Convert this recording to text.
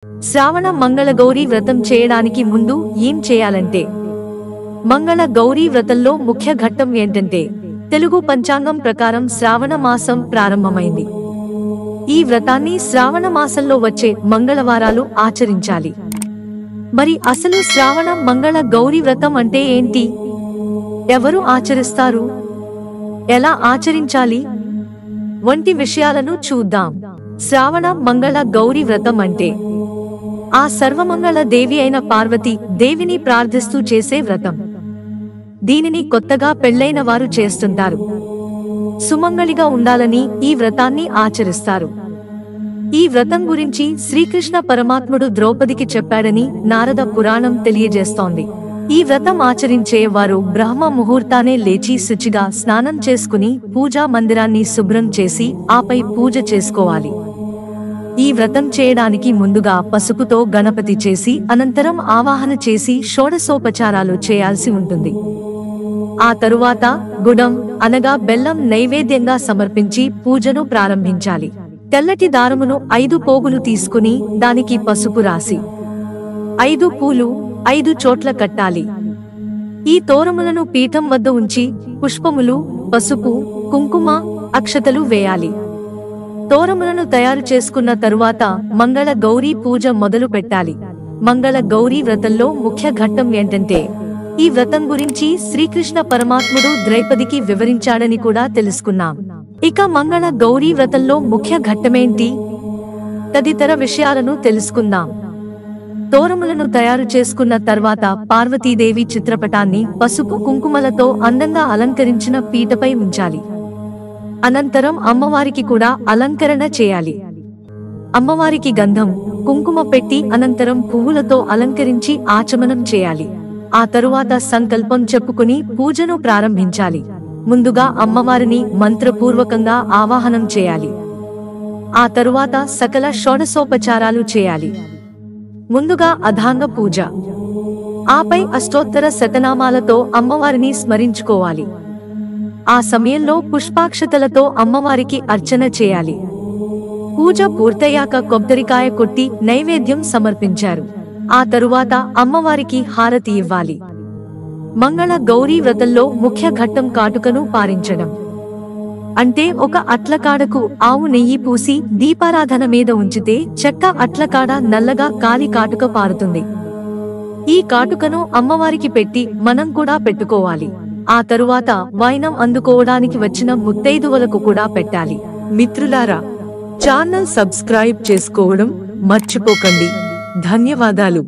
శ్రావణ మంగళ గౌరీ వ్రతం చేయడానికి ముందు ఏం చేయాలంటే, మంగళ గౌరీ వ్రతంలో ముఖ్య ఘట్టం ఏంటంటే, తెలుగు పంచాంగం ప్రకారం శ్రావణ మాసం ప్రారంభమైంది. ఈ వ్రతాన్ని శ్రావణ మాసంలో వచ్చే మంగళవారాలు ఆచరించాలి. మరి అసలు శ్రావణ మంగళ గౌరీ వ్రతం అంటే ఏంటి? ఎవరు ఆచరిస్తారు? ఎలా ఆచరించాలి? వంటి విషయాలను చూద్దాం. శ్రావణ మంగళ గౌరీ వ్రతం అంటే ఆ సర్వమంగళ దేవి అయిన పార్వతీ దేవిని ప్రార్థిస్తూ చేసే వ్రతం. దీనిని కొత్తగా పెళ్లైన వారు చేస్తుంటారు. సుమంగళిగా ఉండాలని ఈ వ్రతాన్ని ఆచరిస్తారు. ఈ వ్రతం గురించి శ్రీకృష్ణ పరమాత్ముడు ద్రౌపదికి చెప్పాడని నారద పురాణం తెలియజేస్తోంది. ఈ వ్రతం ఆచరించే వారు బ్రహ్మ ముహూర్తానే లేచి శుచిగా స్నానం చేసుకుని పూజా మందిరాన్ని శుభ్రం చేసి ఆపై పూజ చేసుకోవాలి. ఈ వ్రతం చేయడానికి ముందుగా పసుపుతో గణపతి చేసి అనంతరం ఆవాహన చేసి షోడశోపచారాలు చేయాల్సి ఉంటుంది. ఆ తరువాత గుడం అనగా బెల్లం నైవేద్యంగా సమర్పించి పూజను ప్రారంభించాలి. తెల్లటి దారమును 5 పోగులు తీసుకుని దానికి పసుపు రాసి 5 పూలు 5 చోట్ల కట్టాలి. ఈ తోరములను పీఠం వద్ద ఉంచి పుష్పములు, పసుపు, కుంకుమ, అక్షతలు వేయాలి. తోరములను తయారు చేసుకున్న తరువాత మంగళ గౌరీ పూజ మొదలు పెట్టాలి. మంగళ గౌరీ వ్రతంలో ముఖ్య ఘట్టం ఏంటంటే, ఈ వ్రతం గురించి శ్రీకృష్ణ పరమాత్ముడు ద్రౌపదికి వివరించాడని కూడా తెలుసుకున్నాం. ఇక మంగళ గౌరీ వ్రతంలో ముఖ్య ఘట్టమేంటి? తదితర విషయాలను తెలుసుకుందాం. తోరములను తయారు చేసుకున్న తర్వాత పార్వతీదేవి చిత్రపటాన్ని పసుపు కుంకుమలతో అందంగా అలంకరించిన పీటపై ఉంచాలి. అనంతరం అమ్మవారికి కూడా అలంకరణ చేయాలి. అమ్మవారికి గంధం, కుంకుమ పెట్టి అనంతరం పువ్వులతో అలంకరించి ఆచమనం చేయాలి. ఆ తరువాత సంకల్పం చెప్పుకుని పూజను ప్రారంభించాలి. ముందుగా అమ్మవారిని మంత్రపూర్వకంగా ఆవాహనం చేయాలి. ఆ తరువాత సకల షోడశోపచారాలు చేయాలి. ముందుగా అథాంగ పూజ, ఆపై అష్టోత్తర శతనామాలతో అమ్మవారిని స్మరించుకోవాలి. ఆ సమయంలో పుష్పాక్షతలతో అమ్మవారికి అర్చన చేయాలి. పూజ పూర్తయ్యాక కొబ్బరికాయ కొట్టి నైవేద్యం సమర్పించారు. ఆ తరువాత అమ్మవారికి హారతి ఇవ్వాలి. మంగళ గౌరీ వ్రతంలో ముఖ్య ఘట్టం కాటుకను పారించడం. అంటే ఒక అట్లకాడకు ఆవు నెయ్యి పూసి దీపారాధన మీద ఉంచితే చెక్క అట్లకాడ నల్లగా కాలి కాటుక పారుతుంది. ఈ కాటుకను అమ్మవారికి పెట్టి మనం కూడా పెట్టుకోవాలి. ఆ తరువాత వాయినం అందుకోవడానికి వచ్చిన ముత్తైదువలకు కూడా పెట్టాలి. మిత్రులారా, ఛానల్ సబ్స్క్రైబ్ చేసుకోవడం మర్చిపోకండి. ధన్యవాదాలు.